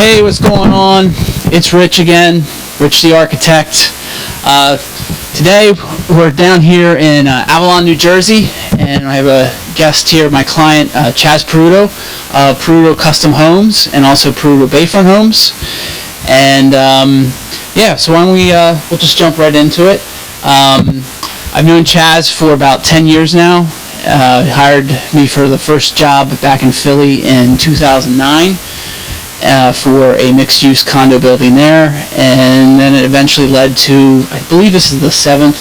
Hey, what's going on? It's Rich again, Rich the Architect. Today we're down here in Avalon, New Jersey, and I have a guest here, my client, Chaz Peruto, Peruto Custom Homes, and also Peruto Bayfront Homes. And yeah, so why don't we'll just jump right into it. I've known Chaz for about 10 years now. He hired me for the first job back in Philly in 2009. For a mixed-use condo building there, and then it eventually led to, I believe this was the seventh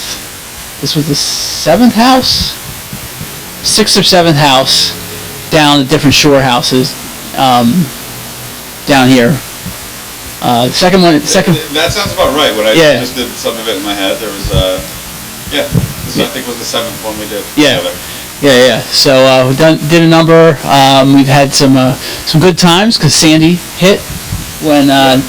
house? Sixth or seventh house down at different shore houses down here. That sounds about right. When I just did some of it in my head, there was, this I think was the seventh one we did together. Yeah. So we did a number. We've had some good times because Sandy hit when I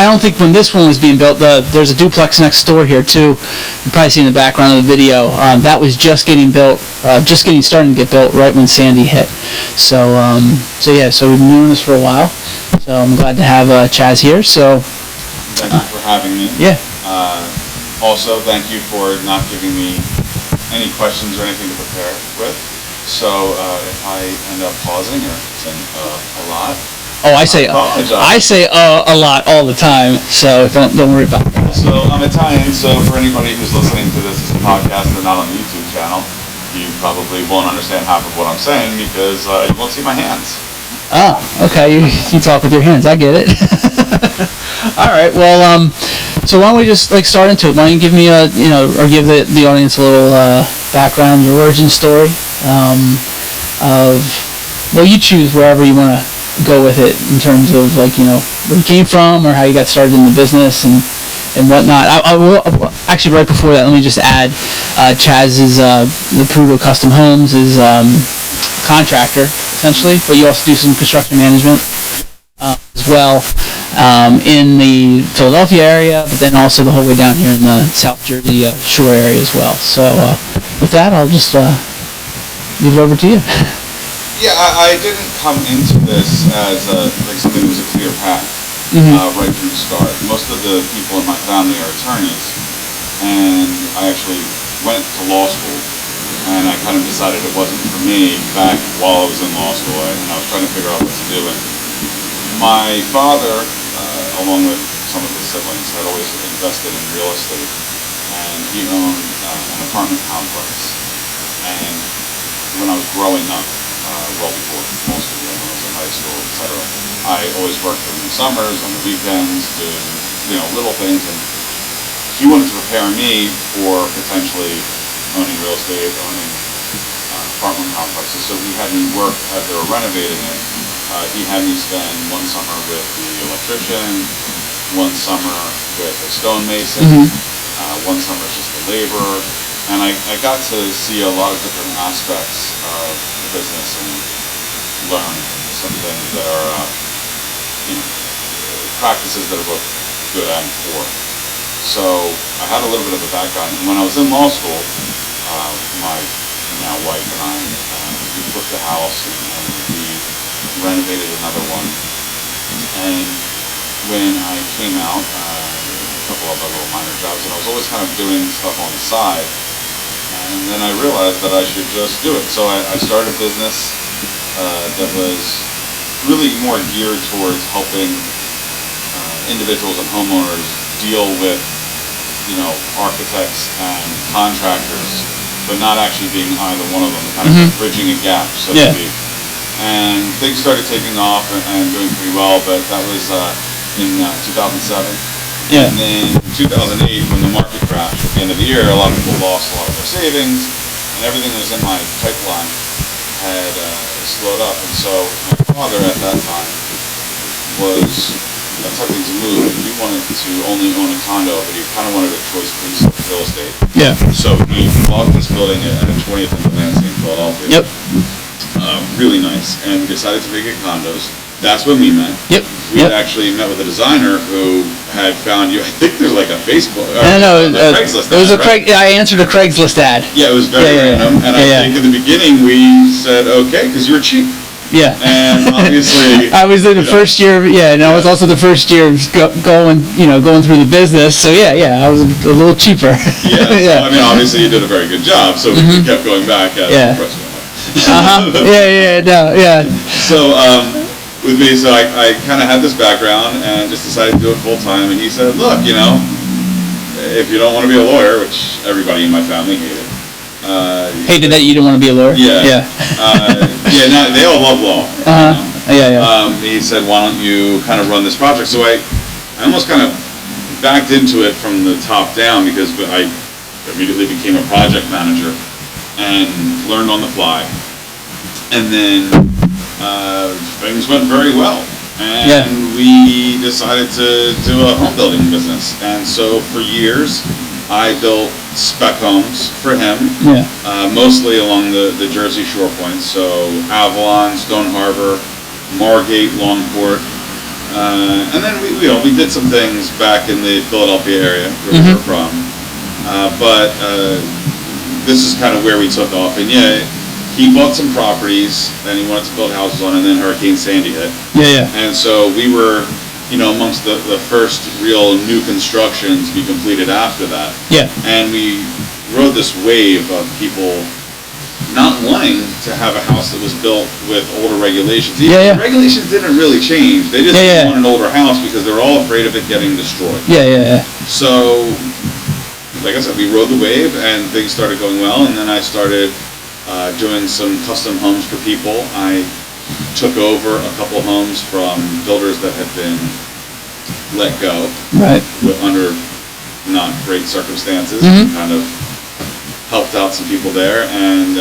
don't think when this one was being built. There's a duplex next door here too. You probably see in the background of the video. That was just getting built, starting to get built right when Sandy hit. So we've been doing this for a while. So I'm glad to have Chaz here. So thank you for having me. Yeah. Also, thank you for not giving me any questions or anything to prepare with. So if I end up pausing or saying a lot, I say a lot all the time. So don't worry about that. So I'm Italian. So for anybody who's listening to this as a podcast and not on the YouTube channel, you probably won't understand half of what I'm saying because you won't see my hands. Oh, okay. You talk with your hands. I get it. All right. Well, so why don't we just start into it? Why don't you give me or give the audience a little background, your origin story you choose wherever you want to go with it in terms of where you came from or how you got started in the business and whatnot. I will actually right before that. Let me just add, Chaz is the Peruto Custom Homes is contractor essentially, but you also do some construction management as well. In the Philadelphia area, but then also the whole way down here in the South Jersey shore area as well. So with that, I'll just leave it over to you. Yeah, I didn't come into this as something that was a clear path right from the start. Most of the people in my family are attorneys, and I actually went to law school, and I kind of decided it wasn't for me back while I was in law school, and I was trying to figure out what to do. And my father, along with some of his siblings, had always invested in real estate, and he owned an apartment complex. And when I was growing up, well before most of them, when I was in high school, etc., I always worked in the summers, on the weekends, doing little things, and he wanted to prepare me for potentially owning real estate, owning apartment complexes. So he had me work as they were renovating it. He had me spend one summer with the electrician, one summer with a stonemason, one summer just the laborer, and I got to see a lot of different aspects of the business and learn some things that are practices that are both good and poor. So I had a little bit of a background, and when I was in law school, my now wife and I we flipped a house and we renovated another one, and when I came out, a couple of other little minor jobs, and I was always kind of doing stuff on the side, and then I realized that I should just do it. So I started a business that was really more geared towards helping individuals and homeowners deal with architects and contractors, but not actually being either one of them, kind of bridging a gap, so to speak. And things started taking off and doing pretty well, but that was in 2007. Yeah. And then in 2008, when the market crashed at the end of the year, a lot of people lost a lot of their savings, and everything that was in my pipeline had slowed up. And so my father at that time was attempting to move, and he wanted to only own a condo, but he kind of wanted a choice piece of real estate. Yeah. So he bought this building at 20th and Delancey in Philadelphia. Yep. Really nice, and we decided to make it condos. That's when we met. Yep. We had actually met with a designer who had found you. I think there's like a Facebook. Craigslist. It was I answered a Craigslist ad. Yeah, it was very random, and I think in the beginning we said okay because you were cheap. Yeah. And obviously, I was in the first year, and I was also the first year going through the business. So I was a little cheaper. Yeah. So, I mean, obviously you did a very good job. So we kept going back as the price went up. So with me, so I kind of had this background and just decided to do it full time. And he said, look, if you don't want to be a lawyer, which everybody in my family hated. Hated that you didn't want to be a lawyer? Yeah. No, they all love law. He said, why don't you kind of run this project? So I almost kind of backed into it from the top down because I immediately became a project manager and learned on the fly. And then things went very well. And we decided to do a home building business. And so for years, I built spec homes for him, mostly along the Jersey shore points, so Avalon, Stone Harbor, Margate, Longport, and then we did some things back in the Philadelphia area where we were from, but this is kind of where we took off, and he bought some properties and he wanted to build houses on, and then Hurricane Sandy hit, and so we were amongst the first real new construction to be completed after that. And we rode this wave of people not wanting to have a house that was built with older regulations. The regulations didn't really change. They just didn't want an older house because they were all afraid of it getting destroyed. So, like I said, we rode the wave and things started going well, and then I started doing some custom homes for people. I took over a couple homes from builders that had been let go under not great circumstances. Kind of helped out some people there, and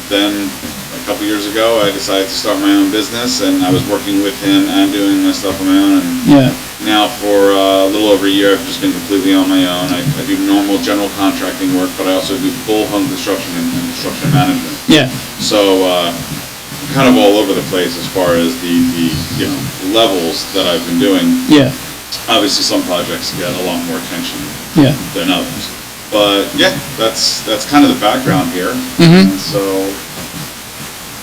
then a couple years ago I decided to start my own business, and I was working with him and doing my stuff on my own, and now for a little over a year I've just been completely on my own. I do normal general contracting work, but I also do full home construction and construction management. So kind of all over the place as far as the levels that I've been doing. Obviously some projects get a lot more attention than others. But that's kind of the background here. And so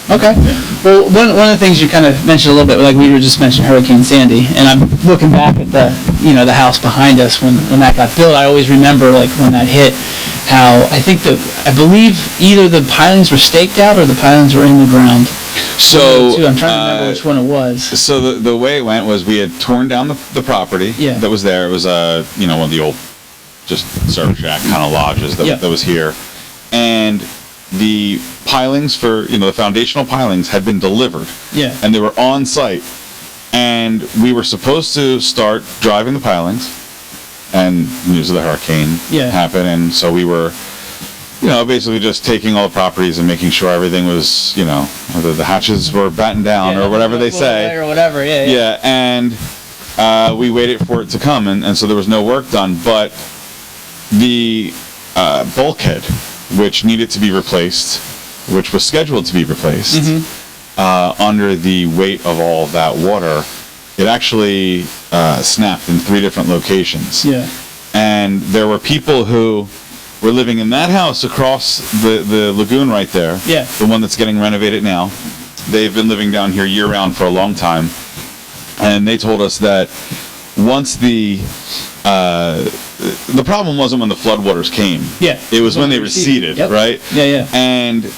well, one of the things you kind of mentioned a little bit, like we were just mentioning Hurricane Sandy, and I'm looking back at the house behind us when that got built. I always remember like when that hit, how I believe either the pilings were staked out or the pilings were in the ground. So I'm trying to remember which one it was. So the way it went was we had torn down the property that was there. It was one of the old just service shack kind of lodges that was here, and the pilings for the foundational pilings had been delivered. And they were on site, and we were supposed to start driving the pilings, and news of the hurricane happened, and so we were basically just taking all the properties and making sure everything was, the hatches were battened down or whatever they say. Or whatever, and we waited for it to come, and so there was no work done, but the bulkhead, which needed to be replaced, which was scheduled to be replaced, under the weight of all that water, it actually snapped in 3 different locations. And there were people who were living in that house across the lagoon right there, the one that's getting renovated now. They've been living down here year-round for a long time, and they told us that once the problem wasn't when the floodwaters came. It was when they receded, right? And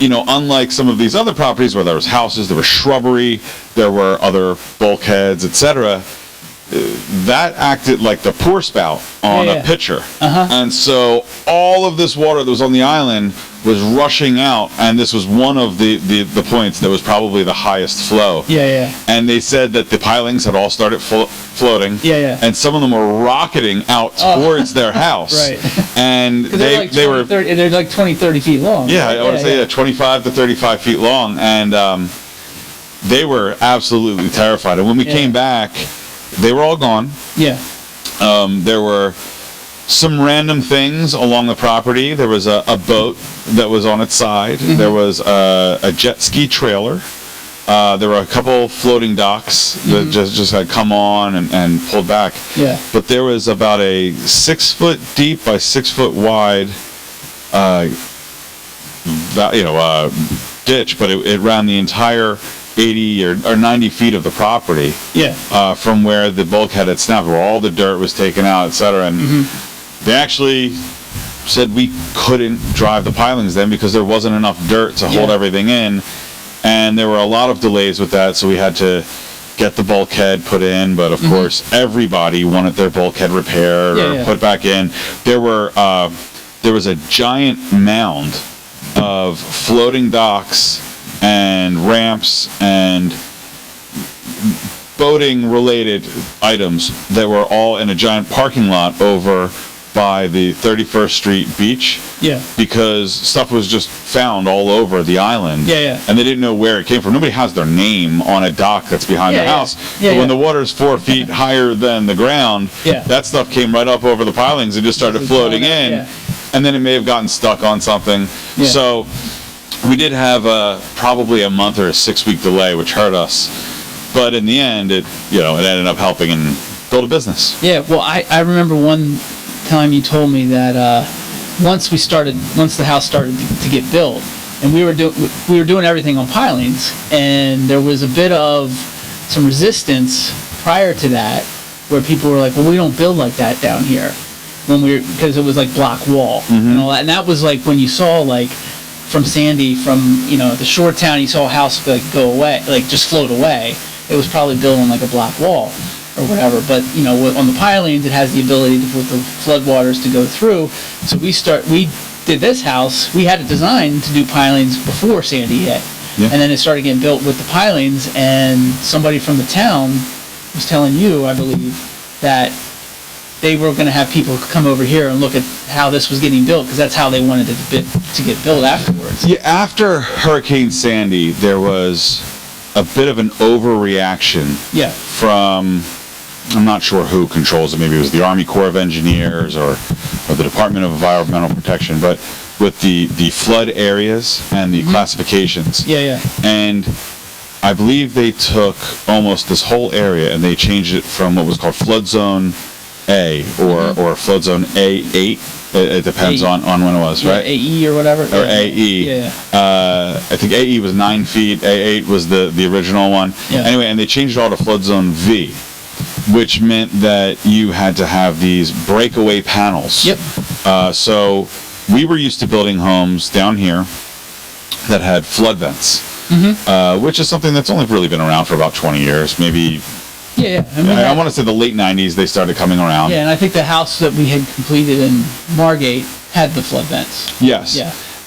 unlike some of these other properties where there was houses, there was shrubbery, there were other bulkheads, etc., that acted like the pour spout on a pitcher. And so all of this water that was on the island was rushing out, and this was one of the points that was probably the highest flow. And they said that the pilings had all started floating. And some of them were rocketing out towards their house. And they were they're like 20-30 feet long. I would say 25 to 35 feet long, and they were absolutely terrified. And when we came back, they were all gone. There were some random things along the property. There was a boat that was on its side. There was a jet ski trailer. There were a couple floating docks that just had come on and pulled back. But there was about a 6 foot deep by 6 foot wide ditch, but it ran the entire 80 or 90 feet of the property. Yeah. From where the bulkhead had snapped, where all the dirt was taken out, etc. And they actually said we couldn't drive the pilings then because there wasn't enough dirt to hold everything in, and there were a lot of delays with that, so we had to get the bulkhead put in. But of course, everybody wanted their bulkhead repaired or put back in. There was a giant mound of floating docks and ramps and boating related items that were all in a giant parking lot over by the 31st Street beach. Yeah. Because stuff was just found all over the island. Yeah. And they didn't know where it came from. Nobody has their name on a dock that's behind the house. But when the water's 4 feet higher than the ground, that stuff came right up over the pilings and just started floating in. Yeah. And then it may have gotten stuck on something. Yeah. So we did have probably a month or a 6-week delay, which hurt us. But in the end, it ended up helping and build a business. Yeah. Well, I remember one time you told me that once the house started to get built, and we were doing everything on pilings, and there was a bit of some resistance prior to that, where people were like, "Well, we don't build like that down here," because it was like block wall and all that. And that was like when you saw like from Sandy, from the shore town, you saw a house like go away, like just float away. It was probably built on like a block wall or whatever, but on the pilings it has the ability for the floodwaters to go through. So we did this house, we had it designed to do pilings before Sandy hit, and then it started getting built with the pilings, and somebody from the town was telling you, I believe, that they were going to have people come over here and look at how this was getting built, because that's how they wanted it to get built afterwards. Yeah, after Hurricane Sandy, there was a bit of an overreaction from, I'm not sure who controls it. Maybe it was the Army Corps of Engineers or the Department of Environmental Protection, but with the flood areas and the classifications. And I believe they took almost this whole area and they changed it from what was called Flood Zone A or Flood Zone A8. It depends on when it was, right? AE or whatever. Or AE. I think AE was 9 feet. A8 was the original one. Anyway, and they changed it all to Flood Zone V, which meant that you had to have these breakaway panels. So we were used to building homes down here that had flood vents, which is something that's only really been around for about 20 years, maybe. I want to say the late 90s they started coming around. And I think the house that we had completed in Margate had the flood vents.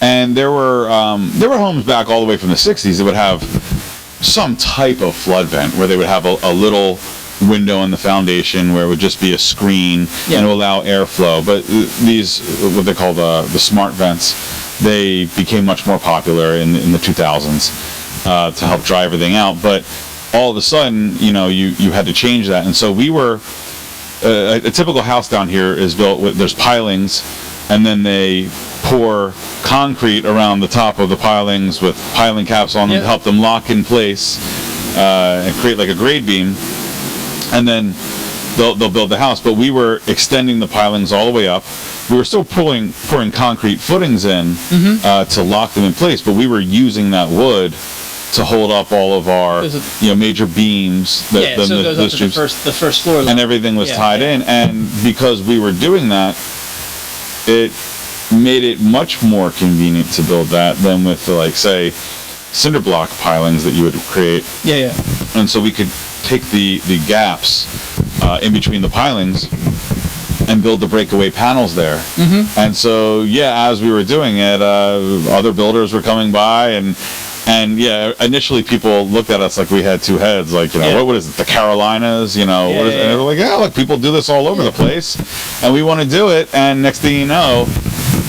And there were homes back all the way from the 60s that would have some type of flood vent where they would have a little window in the foundation where it would just be a screen and allow airflow. But these, what they call the smart vents, they became much more popular in the 2000s to help dry everything out. But all of a sudden, you had to change that. And so we were, a typical house down here is built with, there's pilings, and then they pour concrete around the top of the pilings with piling caps on them to help them lock in place and create like a grade beam. And then they'll build the house. But we were extending the pilings all the way up. We were still pouring concrete footings in to lock them in place, but we were using that wood to hold up all of our major beams. So it goes up to the first floor level. And everything was tied in. And because we were doing that, it made it much more convenient to build that than with say cinder block pilings that you would create. And so we could take the gaps in between the pilings and build the breakaway panels there. And so as we were doing it, other builders were coming by, and initially people looked at us like we had two heads, like what is it, the Carolinas, and they were like, look, people do this all over the place and we want to do it. And next thing you know,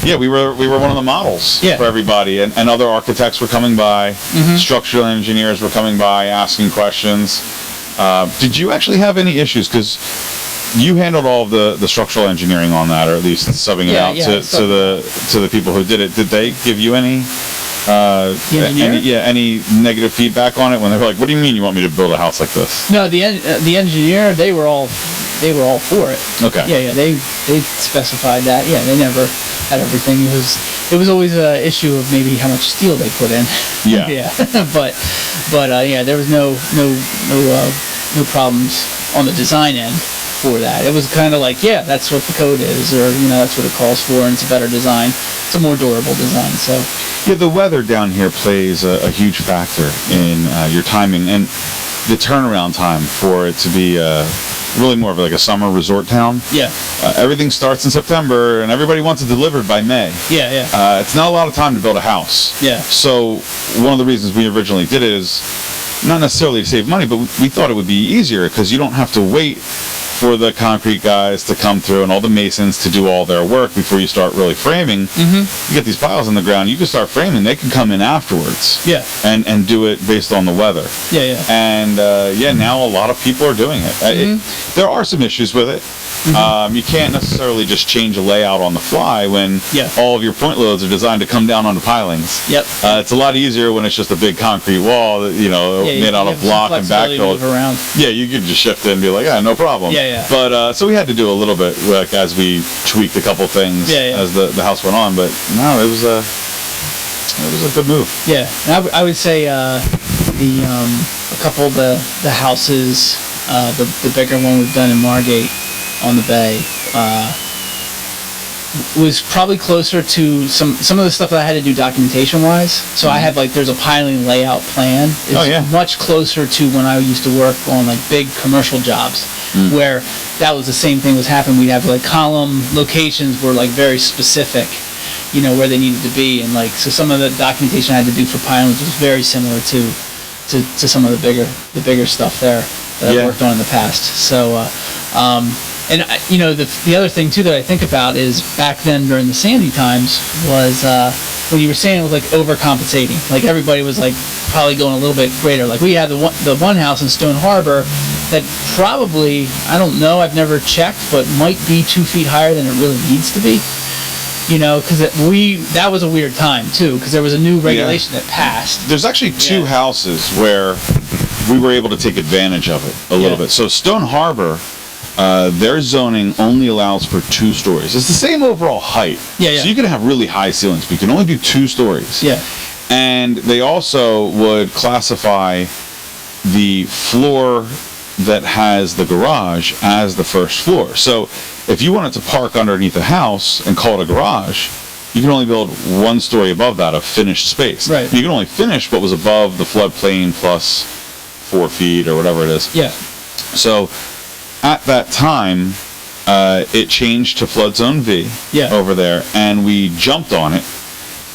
we were one of the models for everybody, and other architects were coming by, structural engineers were coming by asking questions. Did you actually have any issues? Because you handled all of the structural engineering on that, or at least subbing it out to the people who did it. Did they give you any any negative feedback on it when they were like, "What do you mean you want me to build a house like this?" No, the engineer, they were all for it. Okay. They specified that. They never had everything. It was it was always an issue of maybe how much steel they put in. Yeah. Yeah. but yeah, there was no problems on the design end for that. It was kind of like, yeah, that's what the code is, or that's what it calls for, and it's a better design. It's a more durable design. So Yeah, the weather down here plays a huge factor in your timing and the turnaround time for it to be really more of like a summer resort town. yeah, Everything starts in September, and everybody wants it delivered by May. yeah. It's not a lot of time to build a house. Yeah. So one of the reasons we originally did it is not necessarily to save money, but we thought it would be easier because you don't have to wait for the concrete guys to come through and all the masons to do all their work before you start really framing. You get these piles in the ground, you can start framing, they can come in afterwards. Yeah. And do it based on the weather. Yeah. And now a lot of people are doing it. There are some issues with it. You can't necessarily just change a layout on the fly when all of your point loads are designed to come down onto pilings. Yep. It's a lot easier when it's just a big concrete wall that, made out of block and backfill. Around. Yeah, you could just shift it and be like, no problem. Yeah. But so we had to do a little bit as we tweaked a couple things as the house went on. But no, it was a good move. Yeah, and I would say a couple of the houses, the bigger one we've done in Margate on the bay, was probably closer to some of the stuff that I had to do documentation wise. So I had there's a piling layout plan. It's much closer to when I used to work on big commercial jobs, where that was the same thing was happening. We'd have column locations were very specific, where they needed to be, and so some of the documentation I had to do for pilings was very similar to some of the bigger stuff there that I worked on in the past. So and the other thing too that I think about is back then during the sandy times was when you were saying it was overcompensating. Everybody was probably going a little bit greater. We had the one house in Stone Harbor that probably, I don't know, I've never checked, but might be 2 feet higher than it really needs to be. Because that was a weird time too, because there was a new regulation that passed. There's actually two houses where we were able to take advantage of it a little bit. So Stone Harbor, their zoning only allows for 2 stories. It's the same overall height. So you can have really high ceilings, but you can only do 2 stories. Yeah. And they also would classify the floor that has the garage as the first floor. So if you wanted to park underneath a house and call it a garage, you can only build 1 story above that of finished space. Right. You can only finish what was above the floodplain plus 4 feet or whatever it is. Yeah. So at that time, it changed to flood zone V over there, and we jumped on it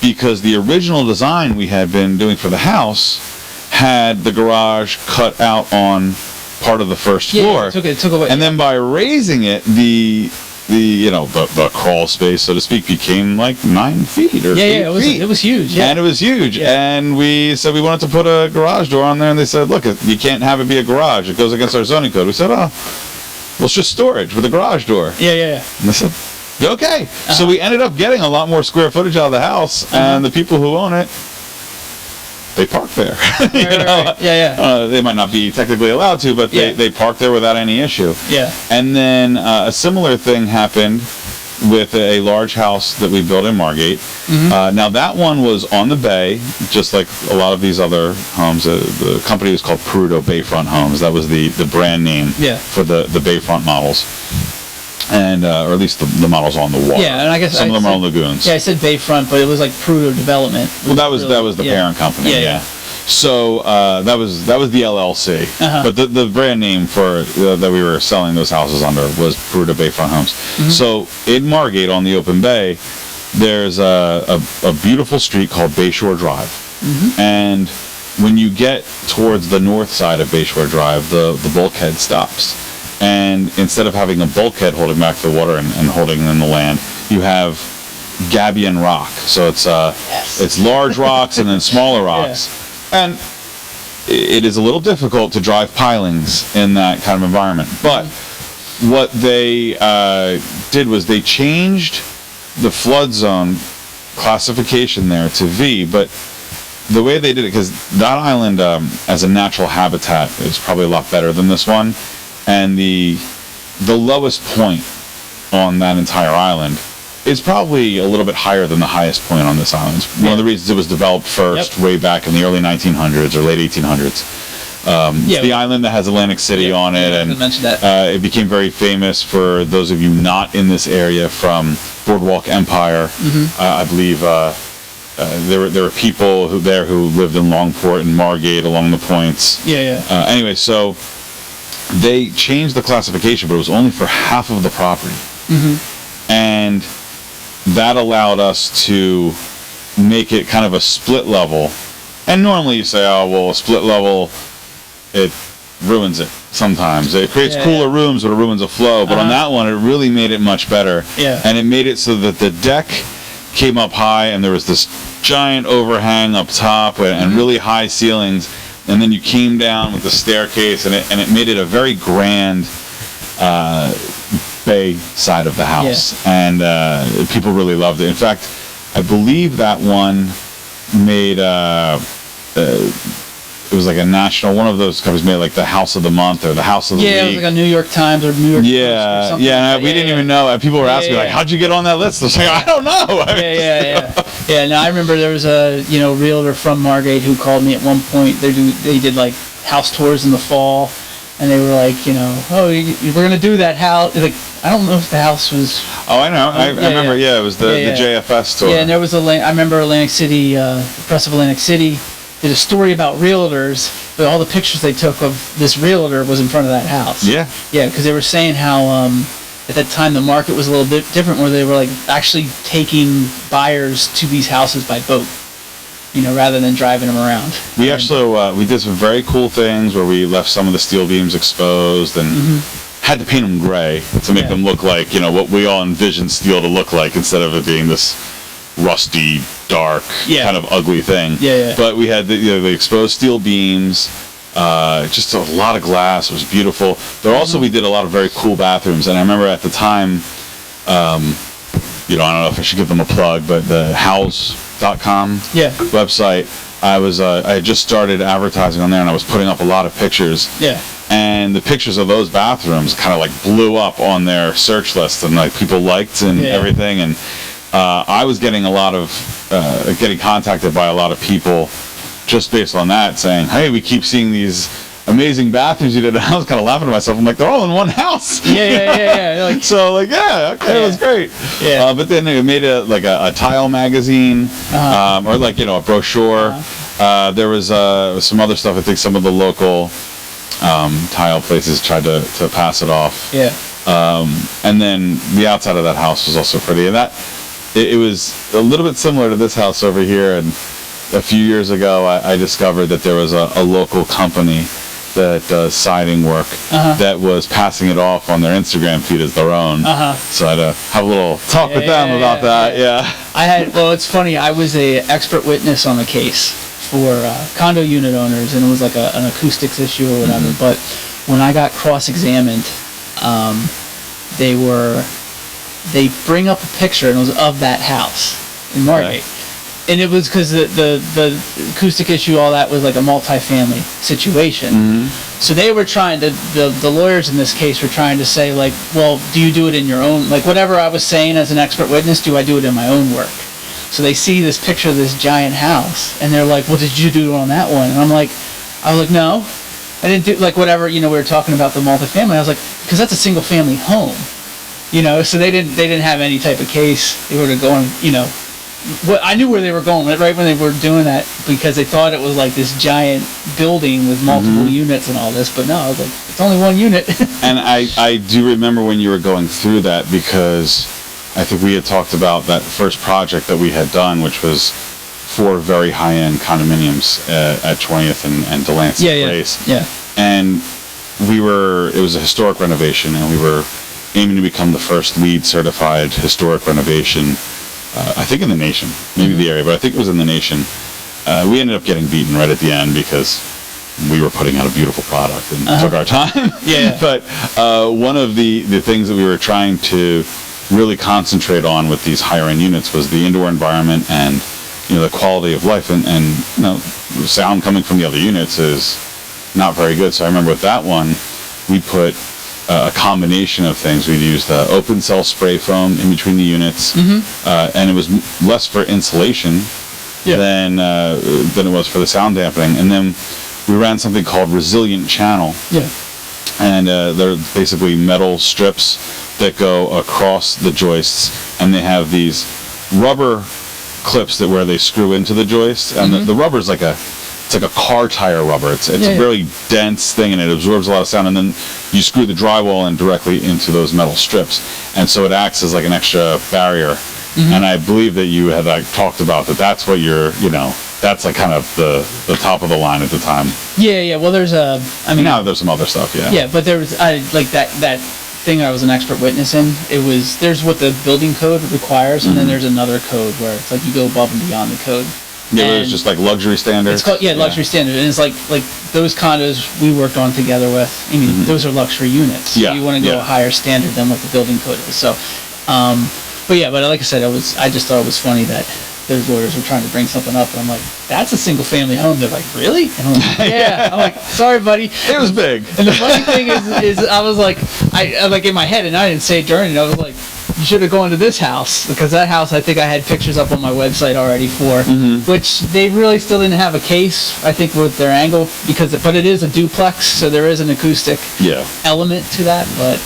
because the original design we had been doing for the house had the garage cut out on part of the first floor. It took away. And then by raising it, the crawl space, so to speak, became 9 feet or 8 feet. It was huge. Yeah. And it was huge. Yeah. And we said we wanted to put a garage door on there, and they said, look, you can't have it be a garage. It goes against our zoning code. We said, well, it's just storage with a garage door. Yeah. And they said, okay. So we ended up getting a lot more square footage out of the house, and the people who own it, they park there. Right. Yeah. They might not be technically allowed to, but they park there without any issue. Yeah. And then a similar thing happened with a large house that we built in Margate. Now that one was on the bay, just like a lot of these other homes. The company was called Peruto Bayfront Homes. That was the brand name for the Bayfront models. And or at least the models on the water. Yeah, and I guess some of them are on lagoons. Yeah, I said Bayfront, but it was Peruto Development. Well, that was the parent company. Yeah. So that was the LLC, but the brand name for that we were selling those houses under was Peruto Bayfront Homes. So in Margate on the open bay, there's a beautiful street called Bayshore Drive, and when you get towards the north side of Bayshore Drive, the bulkhead stops. And instead of having a bulkhead holding back the water and holding in the land, you have gabion rock. So it's large rocks and then smaller rocks. And it is a little difficult to drive pilings in that kind of environment. But what they did was they changed the flood zone classification there to V, but the way they did it, because that island as a natural habitat is probably a lot better than this one. And the lowest point on that entire island is probably a little bit higher than the highest point on this island. It's one of the reasons it was developed first, way back in the early 1900s or late 1800s. It's the island that has Atlantic City on it, and it became very famous for those of you not in this area from Boardwalk Empire. I believe there were people who lived in Longport and Margate along the points. Anyway, so they changed the classification, but it was only for half of the property, and that allowed us to make it kind of a split level. And normally you say, oh well, a split level, it ruins it sometimes. It creates cooler rooms, but it ruins the flow. But on that one, it really made it much better. And it made it so that the deck came up high, and there was this giant overhang up top, and really high ceilings. And then you came down with the staircase, and it made it a very grand bay side of the house. And people really loved it. In fact, I believe that one made it was like a national, one of those companies made like the House of the Month or the House of the Week. It was like a New York Times or New York Post or something. We didn't even know. And people were asking me, like, how'd you get on that list? I was like, I don't know. No, I remember there was a realtor from Margate who called me at one point. They did like house tours in the fall, and they were like, we're gonna do that house. Like, I don't know if the house was. Oh, I know. I remember. It was the JFS tour. Yeah, and there was I remember Atlantic City, the Press of Atlantic City did a story about realtors, but all the pictures they took of this realtor was in front of that house. Yeah, because they were saying how at that time the market was a little bit different, where they were like actually taking buyers to these houses by boat, rather than driving them around. We actually we did some very cool things where we left some of the steel beams exposed and had to paint them gray to make them look like what we all envisioned steel to look like, instead of it being this rusty, dark, kind of ugly thing. But we had the exposed steel beams, just a lot of glass. It was beautiful. There also we did a lot of very cool bathrooms, and I remember at the time, I don't know if I should give them a plug, but the house.com website, I had just started advertising on there, and I was putting up a lot of pictures. And the pictures of those bathrooms kind of like blew up on their search list, and like people liked and everything, and I was getting a lot of getting contacted by a lot of people just based on that, saying, hey, we keep seeing these amazing bathrooms you did. And I was kind of laughing to myself. I'm like, they're all in one house. Like, so like, it was great. But then it made it like a tile magazine, or like a brochure. There was some other stuff. I think some of the local tile places tried to pass it off. And then the outside of that house was also pretty, and that it was a little bit similar to this house over here. And a few years ago, I discovered that there was a local company that does siding work that was passing it off on their Instagram feed as their own. So I had to have a little talk with them about that. It's funny. I was a expert witness on the case for condo unit owners, and it was like an acoustics issue or whatever. But when I got cross-examined, they bring up a picture, and it was of that house in Margate. And it was because the acoustic issue, all that was like a multi-family situation. So they were trying to, the lawyers in this case were trying to say, like, well, do you do it in your own, like whatever I was saying as an expert witness, do I do it in my own work? So they see this picture of this giant house, and they're like, well, did you do it on that one? And I was like, no, I didn't do, like, whatever, we were talking about the multifamily. I was like, because that's a single family home, so they didn't have any type of case. They were going, I knew where they were going right when they were doing that, because they thought it was like this giant building with multiple units and all this, but no, I was like, it's only one unit. And I do remember when you were going through that, because I think we had talked about that first project that we had done, which was 4 very high-end condominiums at 20th and Delancey Place. And it was a historic renovation, and we were aiming to become the first LEED certified historic renovation, I think in the nation, maybe the area, but I think it was in the nation. We ended up getting beaten right at the end because we were putting out a beautiful product and took our time. But one of the things that we were trying to really concentrate on with these higher end units was the indoor environment and the quality of life, and sound coming from the other units is not very good. So I remember with that one, we put a combination of things. We'd used open cell spray foam in between the units, and it was less for insulation than it was for the sound dampening. And then we ran something called resilient channel. Yeah. And they're basically metal strips that go across the joists, and they have these rubber clips that where they screw into the joist, and the rubber's like it's like a car tire rubber. It's a really dense thing, and it absorbs a lot of sound, and then you screw the drywall in directly into those metal strips, and so it acts as like an extra barrier. And I believe that you had talked about that's what that's like kind of the top of the line at the time. Yeah. Well, there's now there's some other stuff. Yeah, but there was like that thing I was an expert witness in. There's what the building code requires, and then there's another code where it's like you go above and beyond the code. Yeah, it was just like luxury standards. It's called luxury standard, and it's like those condos we worked on together with. I mean, those are luxury units. So you want to go a higher standard than what the building code is. So, but like I said, I just thought it was funny that those lawyers were trying to bring something up, and I'm like, that's a single family home. They're like, really? And I'm like, yeah. I'm like, sorry, buddy. It was big. And the funny thing is I was like, I like in my head, and I didn't say it during it. I was like, you should have gone to this house, because that house, I think I had pictures up on my website already for, which they really still didn't have a case, I think, with their angle, but it is a duplex, so there is an acoustic element to that. But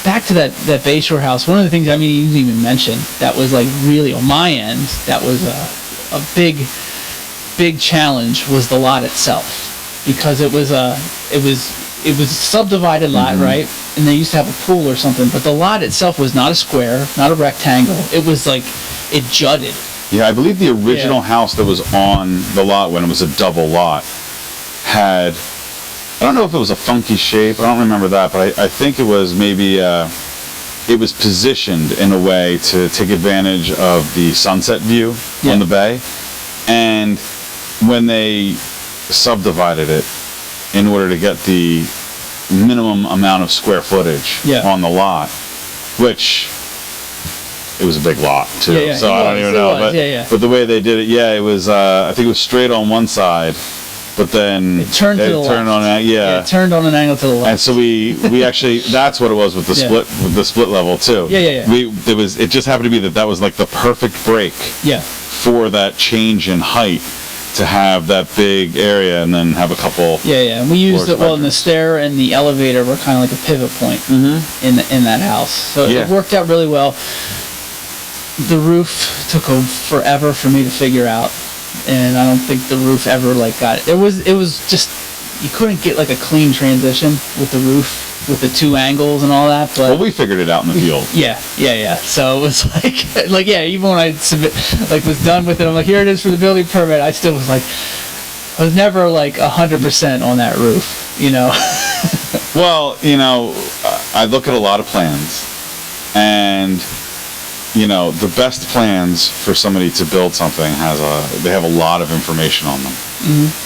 back to that Bayshore house. One of the things, I mean, you didn't even mention that was like really on my end. That was a big challenge was the lot itself, because it was a subdivided lot, right? And they used to have a pool or something, but the lot itself was not a square, not a rectangle. It was like it jutted. Yeah, I believe the original house that was on the lot when it was a double lot had, I don't know if it was a funky shape, I don't remember that, but I think it was maybe, it was positioned in a way to take advantage of the sunset view on the bay. And when they subdivided it in order to get the minimum amount of square footage on the lot, which it was a big lot too, so I don't even know, but the way they did it, it was, I think it was straight on one side, but then it turned to the left. It turned on an angle to the left. And so we actually, that's what it was with the split level too. It just happened to be that was like the perfect break for that change in height, to have that big area and then have a couple. And we used it and the stair and the elevator were kind of like a pivot point in that house. So it worked out really well. The roof took forever for me to figure out, and I don't think the roof ever got it. It was just, you couldn't get like a clean transition with the roof, with the two angles and all that. But we figured it out in the field. So it was like even when I was done with it, I'm like, here it is for the building permit. I still was like, I was never like 100% on that roof, Well, I look at a lot of plans, and the best plans for somebody to build something they have a lot of information on them.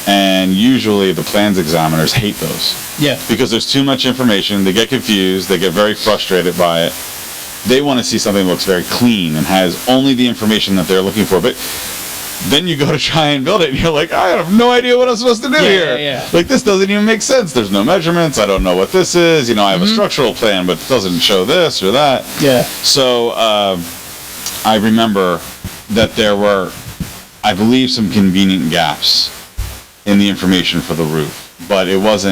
And usually the plans examiners hate those. Because there's too much information, they get confused, they get very frustrated by it. They want to see something that looks very clean and has only the information that they're looking for. But then you go to try and build it, and you're like, I have no idea what I'm supposed to do here. Like, this doesn't even make sense. There's no measurements. I don't know what this is. I have a structural plan, but it doesn't show this or that. So I remember that there were, I believe, some convenient gaps in the information for the roof. But it was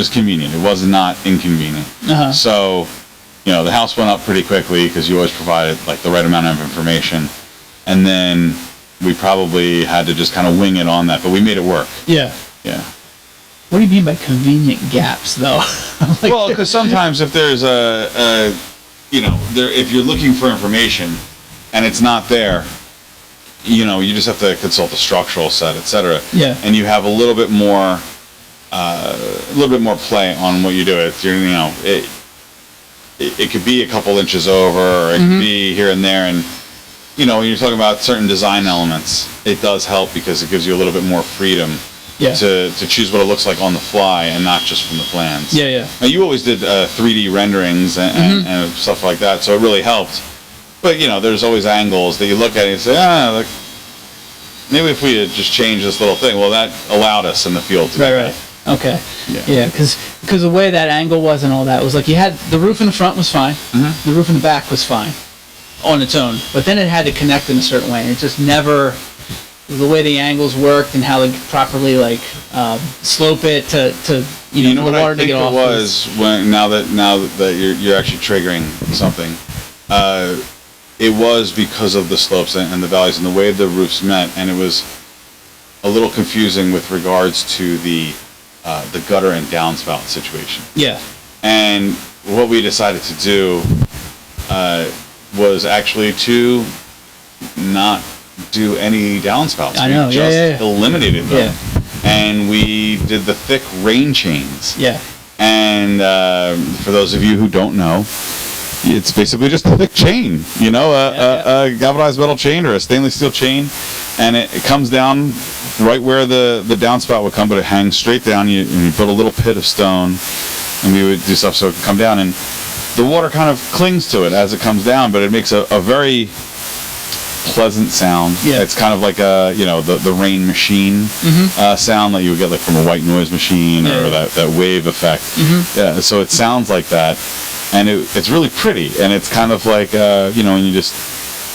convenient. It was not inconvenient. So, the house went up pretty quickly because you always provided like the right amount of information. And then we probably had to just kind of wing it on that, but we made it work. What do you mean by convenient gaps, though? Well, because sometimes if there's if you're looking for information and it's not there, you just have to consult the structural set, etc. And you have a little bit more play on what you do. It could be a couple inches over, or it could be here and there, and when you're talking about certain design elements, it does help because it gives you a little bit more freedom to choose what it looks like on the fly and not just from the plans. Now, you always did 3D renderings and stuff like that, so it really helped. But, there's always angles that you look at and you say, maybe if we had just changed this little thing, well, that allowed us in the field to do that. Okay. Yeah. Yeah, because the way that angle was and all that was like you had the roof in the front was fine, the roof in the back was fine on its own, but then it had to connect in a certain way, and it just never. The way the angles worked and how to properly slope it to You know for what the water I think to get it off was when now that you're actually triggering something. It was because of the slopes and the valleys and the way the roofs met, and it was a little confusing with regards to the gutter and downspout situation. Yeah. And what we decided to do was actually to not do any downspouts. I know, We just yeah. eliminated them. Yeah. And we did the thick rain chains. Yeah. And for those of you who don't know, it's basically just a thick chain, a galvanized metal chain or a stainless steel chain, and it comes down right where the downspout would come, but it hangs straight down. You put a little pit of stone, and we would do stuff so it could come down, and the water kind of clings to it as it comes down, but it makes a very pleasant sound. Yeah. It's kind of like the rain machine sound that you would get like from a white noise machine or that wave effect. Yeah, so it sounds like that, and it's really pretty, and it's kind of like when you just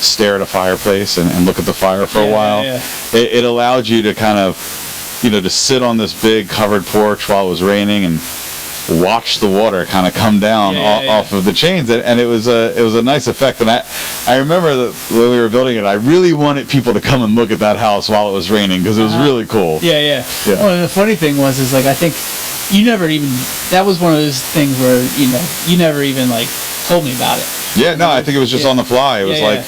stare at a fireplace and look at the fire for a while. Yeah. It allowed you to kind of to sit on this big covered porch while it was raining and watch the water kind of come down off of the chains, and it was a nice effect. And I remember that when we were building it, I really wanted people to come and look at that house while it was raining because it was really cool. Yeah. Well, the funny thing was I think you never even, that was one of those things where you never even told me about it. Yeah, no, I think it was just on the fly. It was like,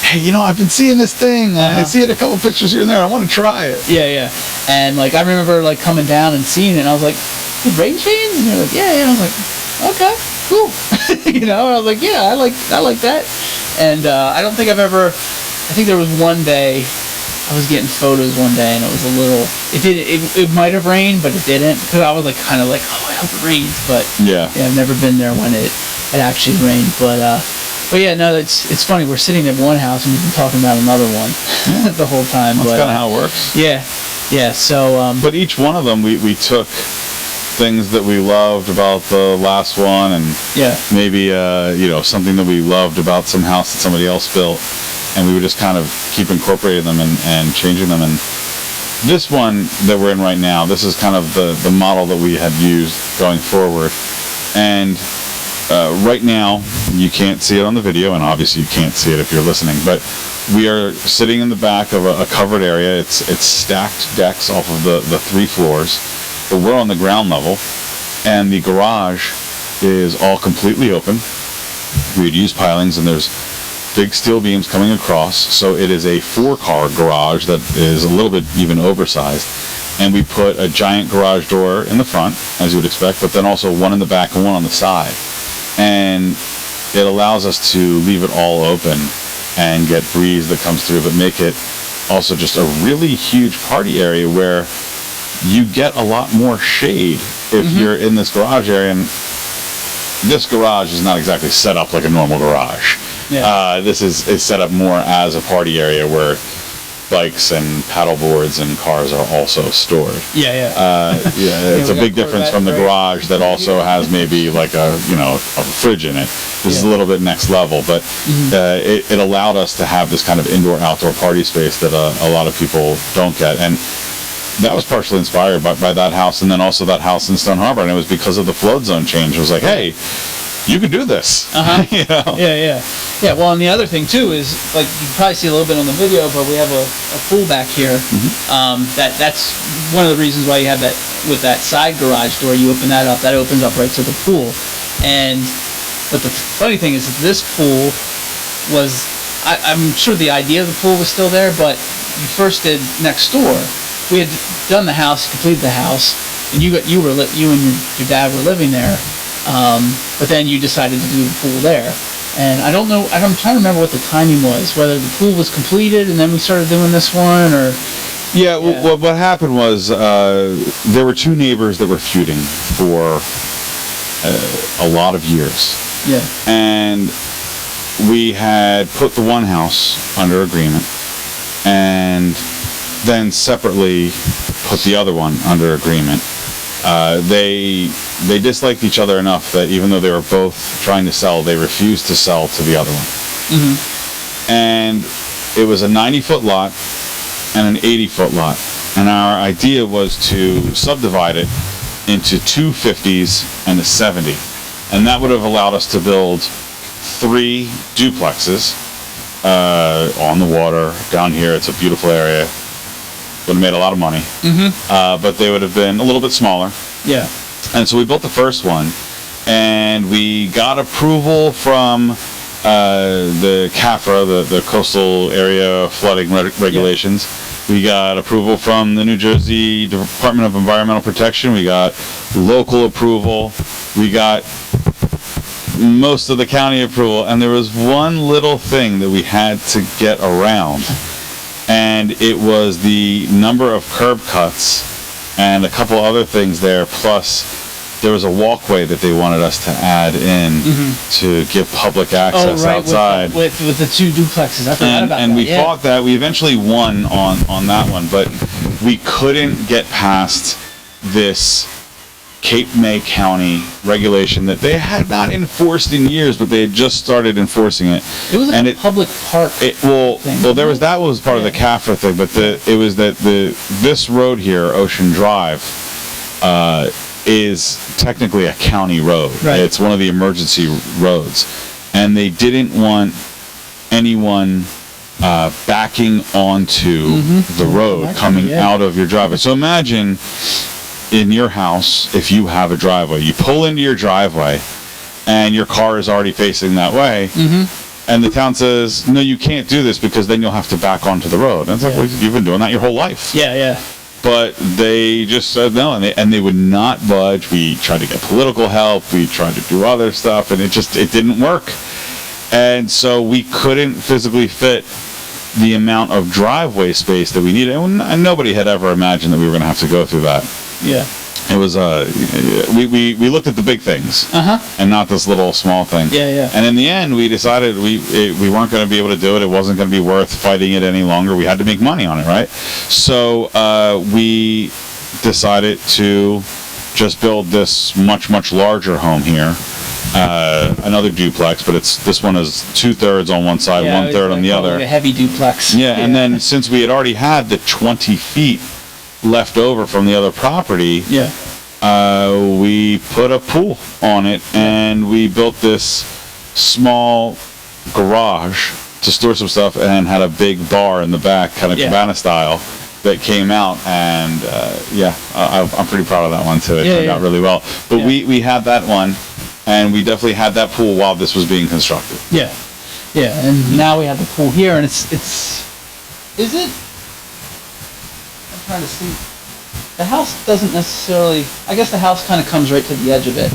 hey, I've been seeing this thing. I see it a couple pictures here and there. I want to try it. Yeah. And I remember coming down and seeing it, and I was like, the rain chains? And you're like, yeah. And I was like, okay, cool. And I was like, yeah, I like that. And I don't think I think there was one day, I was getting photos one day, and it was a little, it might have rained, but it didn't, because I was kind of like, oh, I hope it rains, but yeah, I've never been there when it actually rained, but yeah, no, it's funny, we're sitting at one house, and we've been talking about another one the whole time. That's kind of how it works. Yeah, so... but each one of them, we took things that we loved about the last one, and maybe something that we loved about some house that somebody else built, and we would just kind of keep incorporating them and changing them. And this one that we're in right now, this is kind of the model that we had used going forward. And right now, you can't see it on the video, and obviously you can't see it if you're listening, but we are sitting in the back of a covered area. It's stacked decks off of the 3 floors, but we're on the ground level, and the garage is all completely open. We'd use pilings, and there's big steel beams coming across, so it is a 4-car garage that is a little bit even oversized, and we put a giant garage door in the front, as you would expect, but then also one in the back and one on the side, and it allows us to leave it all open and get breeze that comes through, but make it also just a really huge party area where you get a lot more shade if you're in this garage area. And this garage is not exactly set up like a normal garage. This is set up more as a party area where bikes and paddle boards and cars are also stored. It's a big difference from the garage that also has maybe a fridge in it. This is a little bit next level, but it allowed us to have this kind of indoor-outdoor party space that a lot of people don't get. And that was partially inspired by that house, and then also that house in Stone Harbor, and it was because of the flood zone change. It was like, hey, you can do this. Yeah, well, and the other thing too is, you can probably see a little bit on the video, but we have a pool back here. That's one of the reasons why you have that with that side garage door. You open that up, that opens up right to the pool. But the funny thing is that this pool was, I'm sure the idea of the pool was still there, but you first did next door. We had done the house, completed the house, and you and your dad were living there. But then you decided to do the pool there. And I don't know, I'm trying to remember what the timing was, whether the pool was completed and then we started doing this one, or... Yeah, well, what happened was there were 2 neighbors that were feuding for a lot of years. Yeah. And we had put the one house under agreement, and then separately put the other one under agreement. They disliked each other enough that even though they were both trying to sell, they refused to sell to the other one. And it was a 90-foot lot and an 80-foot lot. And our idea was to subdivide it into two 50s and a 70. And that would have allowed us to build 3 duplexes on the water down here. It's a beautiful area. Would have made a lot of money. But they would have been a little bit smaller. Yeah. And so we built the first one, and we got approval from the CAFRA, the Coastal Area Flooding Regulations. We got approval from the New Jersey Department of Environmental Protection. We got local approval. We got most of the county approval. And there was one little thing that we had to get around. And it was the number of curb cuts and a couple other things there. Plus, there was a walkway that they wanted us to add in to give public access outside. With the 2 duplexes. I forgot about that. And we fought that. We eventually won on that one, but we couldn't get past this Cape May County regulation that they had not enforced in years, but they had just started enforcing it. It was like a public park thing. Well, there was that was part of the CAFRA thing, but it was that this road here, Ocean Drive, is technically a county road. Right. It's one of the emergency roads, and they didn't want anyone backing onto the road coming out of your driveway. So imagine in your house, if you have a driveway, you pull into your driveway and your car is already facing that way, and the town says, no, you can't do this because then you'll have to back onto the road. And it's like, well, you've been doing that your whole life. Yeah. But they just said no, and they would not budge. We tried to get political help. We tried to do other stuff, and it didn't work. And so we couldn't physically fit the amount of driveway space that we needed. And nobody had ever imagined that we were going to have to go through that. Yeah. It was we looked at the big things and not this little small thing. Yeah. And in the end, we decided we weren't going to be able to do it. It wasn't going to be worth fighting it any longer. We had to make money on it, right? So we decided to just build this much larger home here, another duplex, but this one is 2/3 on one side, 1/3 on the other. Like a heavy duplex. Yeah, and then since we had already had the 20 feet left over from the other property, we put a pool on it, and we built this small garage to store some stuff, and had a big bar in the back, kind of cabana style, that came out, and I'm pretty proud of that one too. It turned out really well. But we had that one, and we definitely had that pool while this was being constructed. And now we have the pool here, and it's is it? I'm trying to see. The house doesn't necessarily. I guess the house kind of comes right to the edge of it.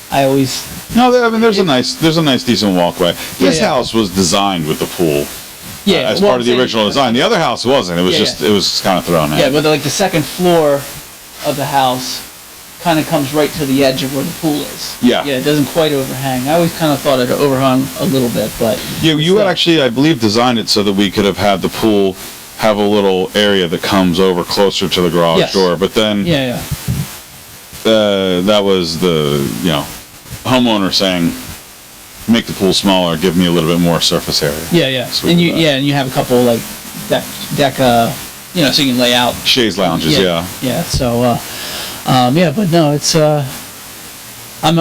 There's a nice decent walkway. This house was designed with the pool. As part of the original design. The other house wasn't. It was it was kind of thrown in. Yeah, but like the second floor of the house kind of comes right to the edge of where the pool is. Yeah, it doesn't quite overhang. I always kind of thought it overhung a little bit, but you had actually, I believe, designed it so that we could have had the pool have a little area that comes over closer to the garage door. But then that was the homeowner saying, make the pool smaller, give me a little bit more surface area. So and you have a couple like deck so you can lay out chaise lounges. So but no, it's I'm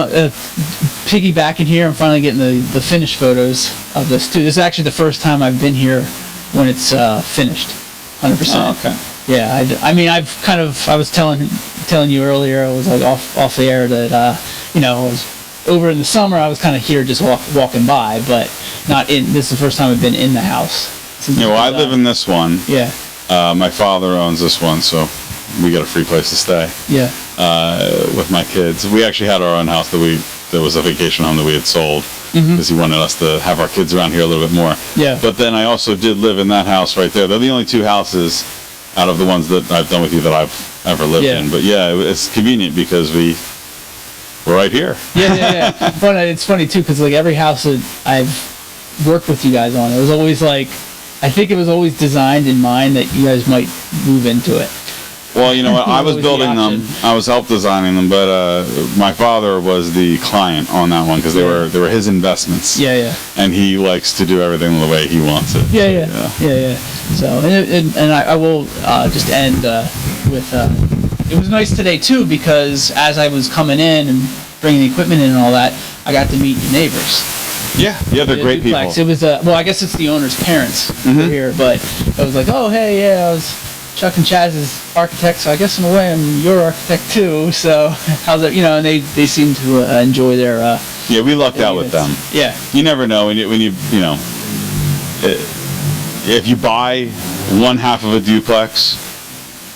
piggybacking here. I'm finally getting the finished photos of this too. This is actually the first time I've been here when it's finished 100%. Okay. Yeah, I was telling you earlier, I was like off the air that I was over in the summer. I was kind of here just walking by, but not in. This is the first time I've been in the house. I live in this one. Yeah. My father owns this one, so we got a free place to stay. Yeah. With my kids, we actually had our own house that was a vacation home that we had sold because he wanted us to have our kids around here a little bit more. Yeah. But then I also did live in that house right there. They're the only 2 houses out of the ones that I've done with you that I've ever lived in. But it's convenient because we're right here. Yeah. But it's funny too, because like every house that I've worked with you guys on, it was always like, I think it was always designed in mind that you guys might move into it. Well, you know what? I was Always the building them. option. I was help designing them, but my father was the client on that one because they were his investments. Yeah. And he likes to do everything the way he wants it. Yeah. So, and I will just end with, it was nice today too, because as I was coming in and bringing the equipment in and all that, I got to meet the neighbors. Yeah, they're great people. Duplex. It was, well, I guess it's the owner's parents were here, but it was like, oh, hey, yeah, I was Chuck and Chaz's architect, so I guess in a way I'm your architect too, so how's that, and they seem to enjoy their, Yeah, we lucked out with them. Yeah. You never know when you if you buy one half of a duplex,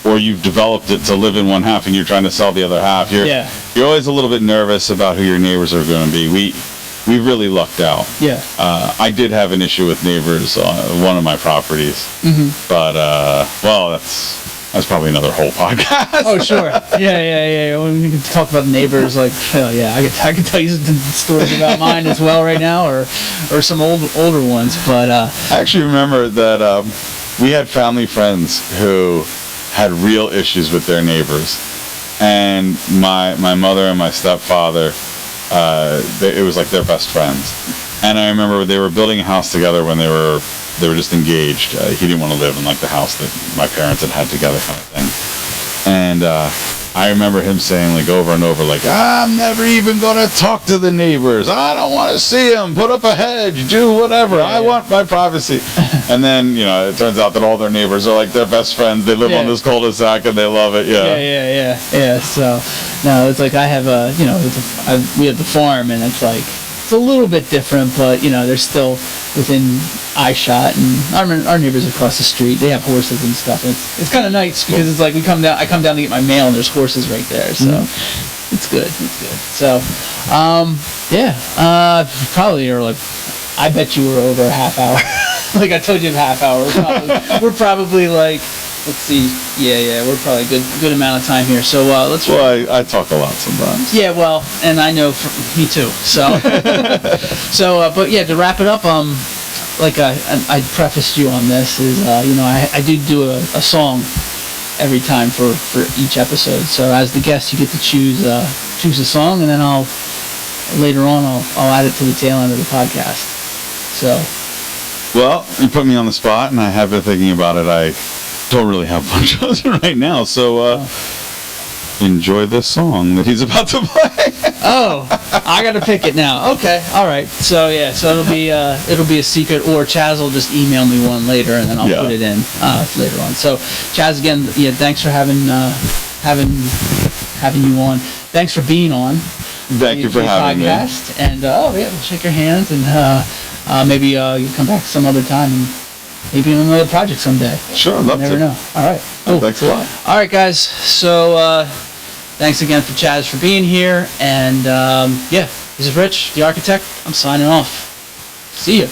or you've developed it to live in one half and you're trying to sell the other half, you're always a little bit nervous about who your neighbors are going to be. We really lucked out. Yeah. I did have an issue with neighbors on one of my properties, but well, that's probably another whole podcast. Oh, sure. Yeah. When we can talk about neighbors, like, hell yeah, I could tell you some stories about mine as well right now, or some older ones. But I actually remember that we had family friends who had real issues with their neighbors, and my mother and my stepfather, it was like their best friends. And I remember they were building a house together when they were just engaged. He didn't want to live in like the house that my parents had together, kind of thing. And I remember him saying like over and over, like, I'm never even gonna talk to the neighbors. I don't want to see them. Put up a hedge. Do whatever. I want my privacy. And then it turns out that all their neighbors are like their best friends. They live on this cul-de-sac and they love it. Yeah. So no, it's like I have we have the farm, and it's like it's a little bit different, but they're still within eye shot, and our neighbors across the street, they have horses and stuff, and it's kind of nice because it's like I come down to get my mail and there's horses right there, so it's good. So probably are like, I bet you were over a half hour. Like I told you, a half hour. We're probably like, let's see, we're probably a good amount of time here, so let's. Well, I talk a lot sometimes. Yeah, well, and I know me too. So, but yeah, to wrap it up, like I prefaced you on this is, I do a song every time for each episode. So as the guest, you get to choose a song, and then later on I'll add it to the tail end of the podcast. So. Well, you put me on the spot, and I have been thinking about it. I don't really have one chosen right now, so enjoy this song that he's about to play. Oh, I got to pick it now. Okay, all right. So it'll be a secret, or Chaz will just email me one later, and then I'll put it in later on. So Chaz, again, thanks for having you on. Thanks for being on. Thank you for having podcast. Me. And we'll shake your hands, and maybe you come back some other time, and maybe on another project someday. Sure, I'd love to. Never know. All right. Cool. Thanks a lot. All right, guys. So thanks again for Chaz for being here. And this is Rich, the architect. I'm signing off. See you.